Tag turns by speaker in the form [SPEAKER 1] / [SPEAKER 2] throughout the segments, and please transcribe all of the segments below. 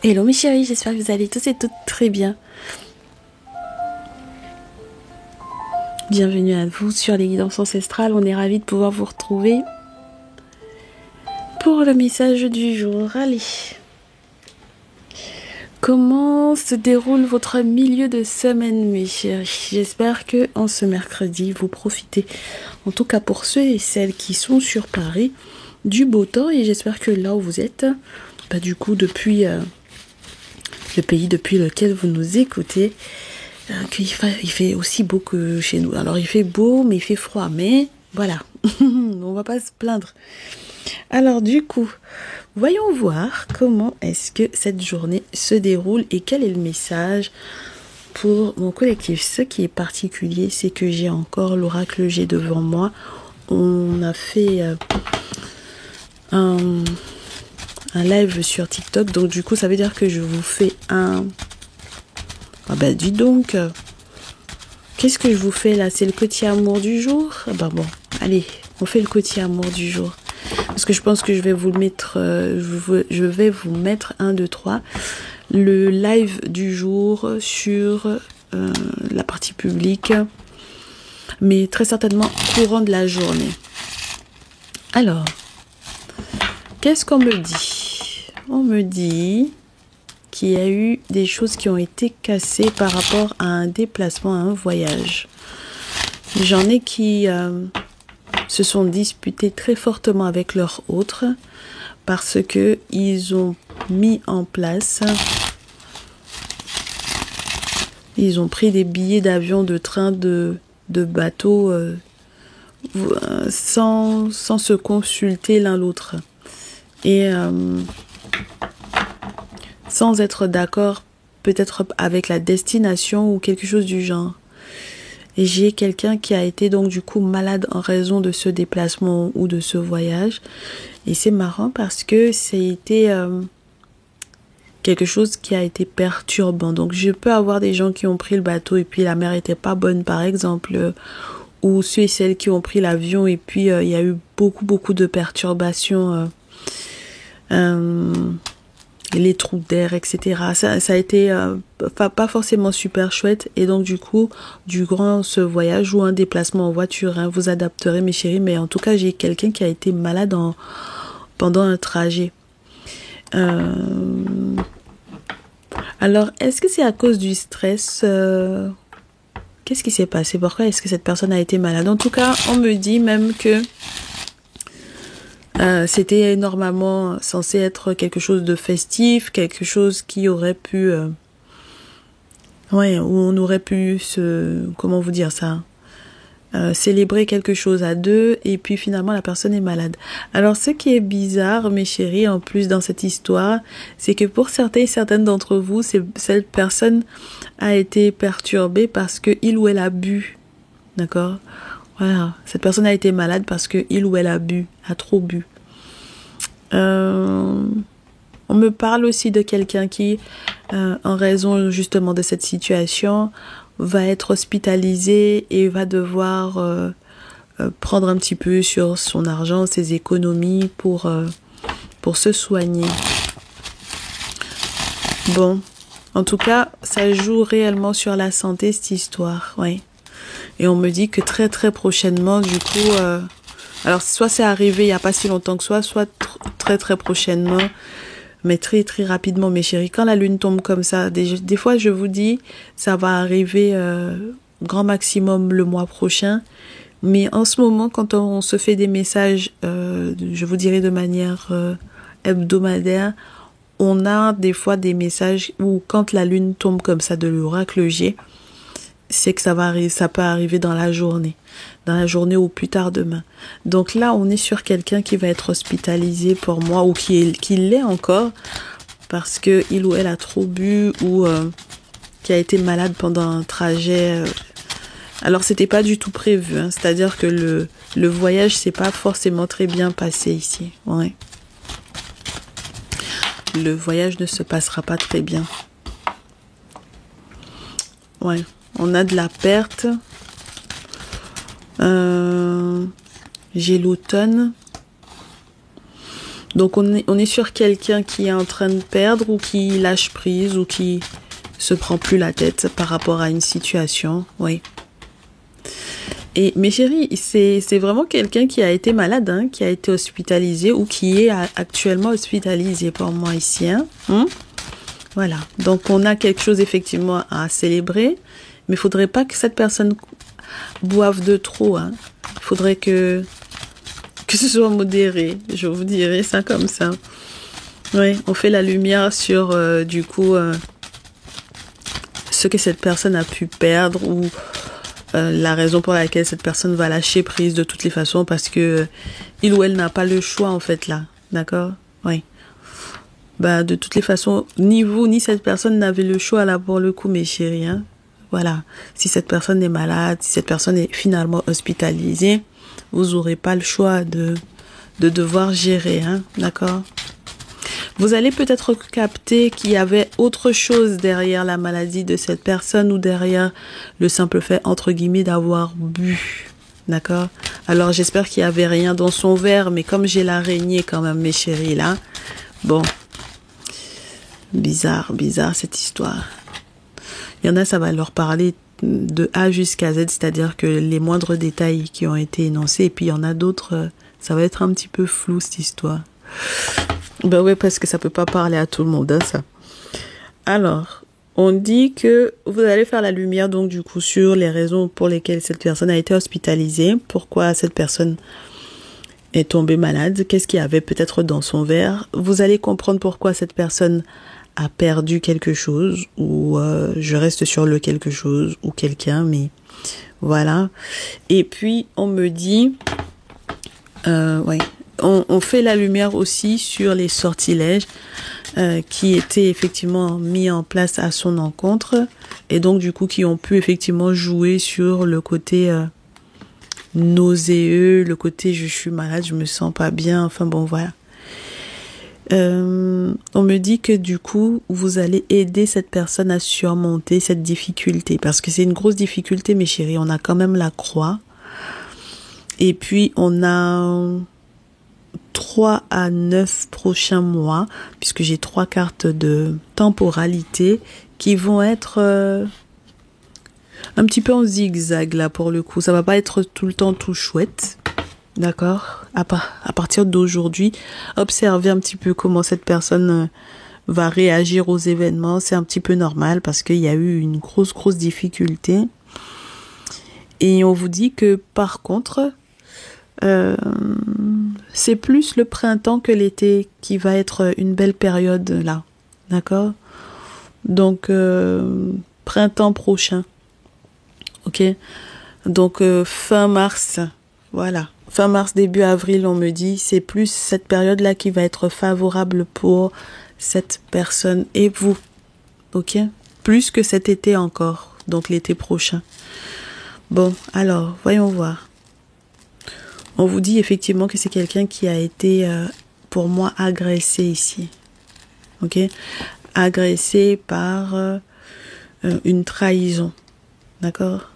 [SPEAKER 1] Hello mes chéris, j'espère que vous allez tous et toutes très bien. Bienvenue à vous sur les guidances ancestrales, on est ravis de pouvoir vous retrouver pour le message du jour. Allez, comment se déroule votre milieu de semaine mes chéris? J'espère que en ce mercredi vous profitez, en tout cas pour ceux et celles qui sont sur Paris, du beau temps, et j'espère que là où vous êtes, du coup depuis le pays depuis lequel vous nous écoutez, il fait aussi beau que chez nous. Alors il fait beau mais il fait froid, mais voilà, on va pas se plaindre. Alors du coup, voyons voir comment est-ce que cette journée se déroule et quel est le message pour mon collectif. Ce qui est particulier, c'est que j'ai encore l'oracle G devant moi. On a fait un live sur TikTok, donc du coup ça veut dire que je vous fais un... Ah bah dis donc, qu'est-ce que je vous fais là? C'est le côté amour du jour? Ah bah bon, allez, on fait le côté amour du jour. Parce que je pense que je vais vous mettre, je vais vous mettre 1, 2, 3, le live du jour sur la partie publique, mais très certainement courant de la journée. Alors, qu'est-ce qu'on me dit? On me dit qu'il y a eu des choses qui ont été cassées par rapport à un déplacement, à un voyage. J'en ai qui se sont disputés très fortement avec leurs autres parce que ils ont mis en place, ils ont pris des billets d'avion, de train, de bateau sans se consulter l'un l'autre. Et sans être d'accord peut-être avec la destination ou quelque chose du genre. Et j'ai quelqu'un qui a été donc du coup malade en raison de ce déplacement ou de ce voyage. Et c'est marrant parce que c'était quelque chose qui a été perturbant. Donc je peux avoir des gens qui ont pris le bateau et puis la mer était pas bonne par exemple, ou ceux et celles qui ont pris l'avion et puis il y a eu beaucoup de perturbations, les trous d'air, etc. Ça a été pas forcément super chouette. Et donc du coup, durant ce voyage ou un déplacement en voiture, vous adapterez mes chéris. Mais en tout cas, j'ai quelqu'un qui a été malade pendant un trajet. Alors, est-ce que c'est à cause du stress? Qu'est-ce qui s'est passé? Pourquoi est-ce que cette personne a été malade? En tout cas, on me dit même que c'était normalement censé être quelque chose de festif, quelque chose qui aurait pu... où on aurait pu comment vous dire ça, célébrer quelque chose à deux, et puis finalement la personne est malade. Alors ce qui est bizarre, mes chéris, en plus dans cette histoire, c'est que pour certaines d'entre vous, cette personne a été perturbée parce que il ou elle a bu. D'accord? Voilà, cette personne a été malade parce que il ou elle a trop bu. On me parle aussi de quelqu'un qui, en raison justement de cette situation, va être hospitalisé et va devoir prendre un petit peu sur son argent, ses économies pour se soigner. Bon, en tout cas, ça joue réellement sur la santé cette histoire, ouais. Et on me dit que très prochainement, du coup... alors, soit c'est arrivé il n'y a pas si longtemps que soit très prochainement, mais très rapidement, mes chéris. Quand la lune tombe comme ça, des fois, je vous dis, ça va arriver grand maximum le mois prochain. Mais en ce moment, quand on se fait des messages, je vous dirais de manière hebdomadaire, on a des fois des messages où quand la lune tombe comme ça de l'oracle G, c'est que ça peut arriver dans la journée ou plus tard demain. Donc là, on est sur quelqu'un qui va être hospitalisé pour moi, ou qui l'est encore parce que il ou elle a trop bu, ou qui a été malade pendant un trajet. Alors c'était pas du tout prévu, c'est-à-dire que le voyage s'est pas forcément très bien passé ici. Ouais. Le voyage ne se passera pas très bien. Ouais. On a de la perte. J'ai l'automne. Donc on est sur quelqu'un qui est en train de perdre ou qui lâche prise ou qui se prend plus la tête par rapport à une situation. Oui. Et mes chéris, c'est vraiment quelqu'un qui a été malade, hein, qui a été hospitalisé ou qui est actuellement hospitalisé pour moi ici. Hein. Voilà. Donc on a quelque chose effectivement à célébrer, mais il faudrait pas que cette personne boive de trop. Hein. Il faudrait que ce soit modéré. Je vous dirais ça comme ça. Oui, on fait la lumière sur du coup ce que cette personne a pu perdre ou la raison pour laquelle cette personne va lâcher prise de toutes les façons parce que il ou elle n'a pas le choix en fait là, d'accord? Oui. Bah de toutes les façons, ni vous ni cette personne n'avez le choix là pour le coup mes chéris, hein. Voilà. Si cette personne est malade, si cette personne est finalement hospitalisée, vous aurez pas le choix de devoir gérer, hein, d'accord? Vous allez peut-être capter qu'il y avait autre chose derrière la maladie de cette personne ou derrière le simple fait, entre guillemets, d'avoir bu. D'accord? Alors, j'espère qu'il n'y avait rien dans son verre, mais comme j'ai l'araignée quand même, mes chéris, là. Bon. Bizarre cette histoire. Il y en a, ça va leur parler de A jusqu'à Z, c'est-à-dire que les moindres détails qui ont été énoncés, et puis il y en a d'autres, ça va être un petit peu flou, cette histoire. Ben ouais, parce que ça peut pas parler à tout le monde, hein, ça. Alors, on dit que vous allez faire la lumière, donc, du coup, sur les raisons pour lesquelles cette personne a été hospitalisée, pourquoi cette personne est tombée malade, qu'est-ce qu'il y avait peut-être dans son verre. Vous allez comprendre pourquoi cette personne a perdu quelque chose, ou je reste sur le quelque chose, ou quelqu'un, mais voilà. Et puis, on me dit, ouais. On fait la lumière aussi sur les sortilèges qui étaient effectivement mis en place à son encontre et donc du coup qui ont pu effectivement jouer sur le côté nauséeux, le côté je suis malade, je me sens pas bien, enfin bon voilà. On me dit que du coup vous allez aider cette personne à surmonter cette difficulté parce que c'est une grosse difficulté mes chéris, on a quand même la croix et puis on a 3 à 9 prochains mois, puisque j'ai 3 cartes de temporalité qui vont être un petit peu en zigzag là pour le coup. Ça va pas être tout le temps tout chouette, d'accord? À partir d'aujourd'hui, observez un petit peu comment cette personne va réagir aux événements. C'est un petit peu normal parce qu'il y a eu une grosse difficulté. Et on vous dit que par contre, c'est plus le printemps que l'été qui va être une belle période là, d'accord? Donc printemps prochain, ok? Donc fin mars, voilà, fin mars début avril, on me dit c'est plus cette période là qui va être favorable pour cette personne et vous, ok? Plus que cet été encore, donc l'été prochain. Bon, alors voyons voir. On vous dit effectivement que c'est quelqu'un qui a été, pour moi, agressé ici. Ok? Agressé par une trahison. D'accord?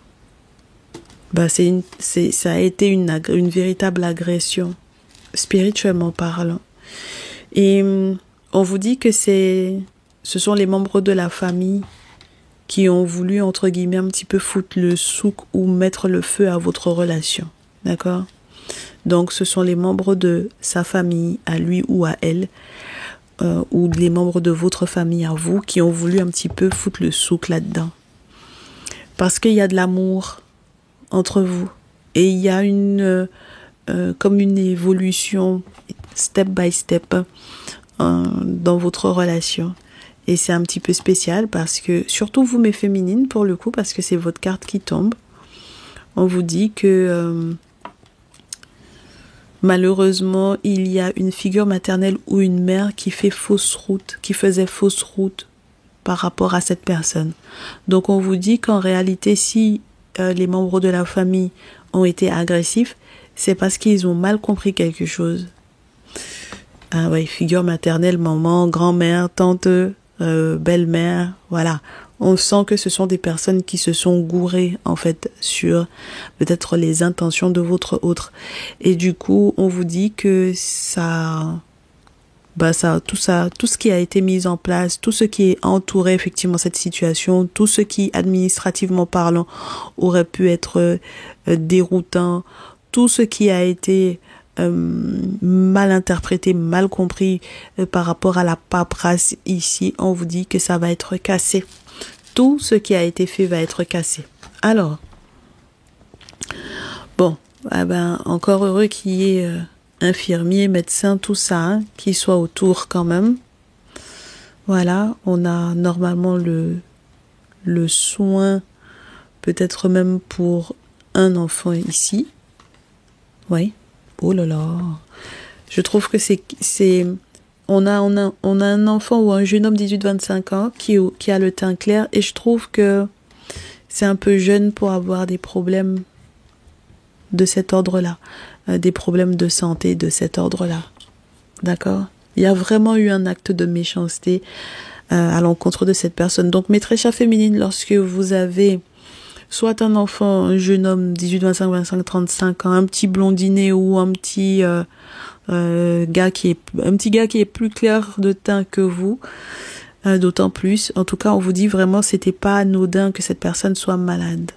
[SPEAKER 1] Bah, ça a été une véritable agression, spirituellement parlant. Et on vous dit que ce sont les membres de la famille qui ont voulu, entre guillemets, un petit peu foutre le souk ou mettre le feu à votre relation. D'accord? Donc, ce sont les membres de sa famille, à lui ou à elle, ou les membres de votre famille à vous, qui ont voulu un petit peu foutre le souk là-dedans. Parce qu'il y a de l'amour entre vous. Et il y a comme une évolution, step by step, dans votre relation. Et c'est un petit peu spécial parce que, surtout vous mes féminines, pour le coup, parce que c'est votre carte qui tombe, on vous dit que... malheureusement, il y a une figure maternelle ou une mère qui faisait fausse route par rapport à cette personne. Donc, on vous dit qu'en réalité, si les membres de la famille ont été agressifs, c'est parce qu'ils ont mal compris quelque chose. Ah ouais, figure maternelle, maman, grand-mère, tante, belle-mère, voilà. On sent que ce sont des personnes qui se sont gourées, en fait, sur peut-être les intentions de votre autre. Et du coup, on vous dit que ça ça, tout ce qui a été mis en place, tout ce qui est entouré effectivement cette situation, tout ce qui administrativement parlant aurait pu être déroutant, tout ce qui a été mal interprété, mal compris par rapport à la paperasse ici, on vous dit que ça va être cassé. Tout ce qui a été fait va être cassé. Alors, bon, encore heureux qu'il y ait infirmiers, médecins, tout ça, hein, qui soit autour quand même. Voilà, on a normalement le soin, peut-être même pour un enfant ici. Oui. Oh là là. Je trouve que on a un enfant ou un jeune homme 18-25 ans qui a le teint clair et je trouve que c'est un peu jeune pour avoir des problèmes de cet ordre-là, des problèmes de santé de cet ordre-là. D'accord? Il y a vraiment eu un acte de méchanceté à l'encontre de cette personne. Donc, mes très chères féminines, lorsque vous avez soit un enfant, un jeune homme, 18, 25, 25, 35 ans, un petit blondinet ou un petit gars qui est plus clair de teint que vous, d'autant plus. En tout cas, on vous dit vraiment, c'était pas anodin que cette personne soit malade.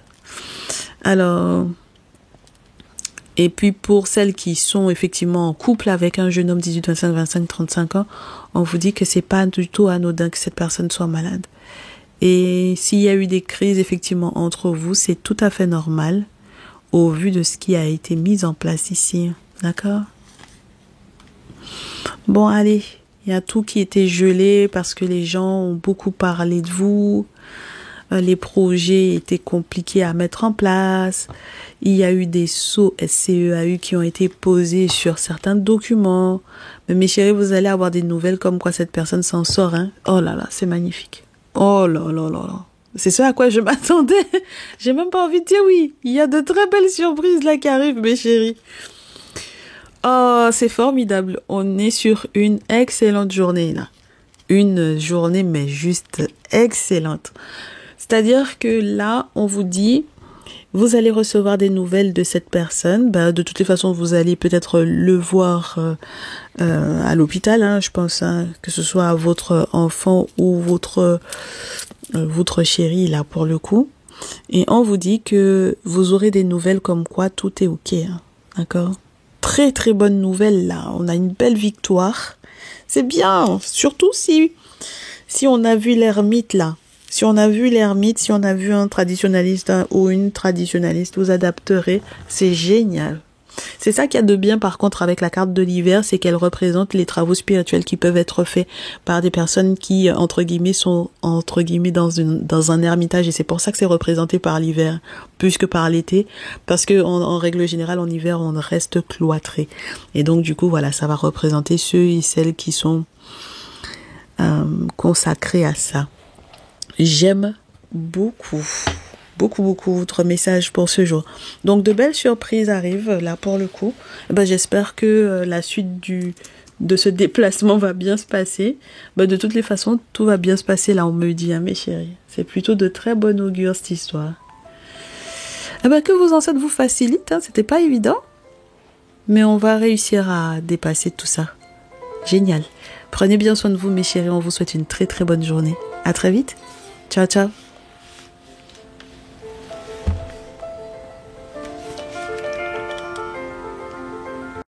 [SPEAKER 1] Alors, et puis pour celles qui sont effectivement en couple avec un jeune homme 18, 25, 25, 35 ans, on vous dit que c'est pas du tout anodin que cette personne soit malade. Et s'il y a eu des crises effectivement entre vous, c'est tout à fait normal au vu de ce qui a été mis en place ici. D'accord? Bon, allez, il y a tout qui était gelé parce que les gens ont beaucoup parlé de vous. Les projets étaient compliqués à mettre en place. Il y a eu des sceaux SCEAU qui ont été posés sur certains documents. Mais mes chéris, vous allez avoir des nouvelles comme quoi cette personne s'en sort. Hein. Oh là là, c'est magnifique. Oh là là là là. C'est ce à quoi je m'attendais. J'ai même pas envie de dire oui. Il y a de très belles surprises là qui arrivent, mes chéris. Oh, c'est formidable. On est sur une excellente journée là. Une journée mais juste excellente. C'est-à-dire que là, on vous dit, vous allez recevoir des nouvelles de cette personne. De toutes les façons, vous allez peut-être le voir à l'hôpital, hein, je pense, hein, que ce soit votre enfant ou votre chéri, là, pour le coup. Et on vous dit que vous aurez des nouvelles comme quoi tout est OK. Hein, d'accord? Très, très bonne nouvelle, là. On a une belle victoire. C'est bien, surtout si on a vu l'ermite, là. Si on a vu l'ermite, si on a vu un traditionnaliste ou une traditionnaliste, vous adapterez. C'est génial. C'est ça qu'il y a de bien par contre avec la carte de l'hiver, c'est qu'elle représente les travaux spirituels qui peuvent être faits par des personnes qui, entre guillemets, sont entre guillemets dans un ermitage. Et c'est pour ça que c'est représenté par l'hiver, plus que par l'été. Parce que en règle générale, en hiver, on reste cloîtré. Et donc du coup, voilà, ça va représenter ceux et celles qui sont consacrés à ça. J'aime beaucoup votre message pour ce jour. Donc de belles surprises arrivent là pour le coup. J'espère que la suite de ce déplacement va bien se passer. De toutes les façons, tout va bien se passer là, on me dit, hein, mes chéris. C'est plutôt de très bon augure cette histoire. Que vos ancêtres vous facilitent, hein, c'était pas évident. Mais on va réussir à dépasser tout ça. Génial. Prenez bien soin de vous, mes chéris. On vous souhaite une très très bonne journée. À très vite. Ciao, ciao.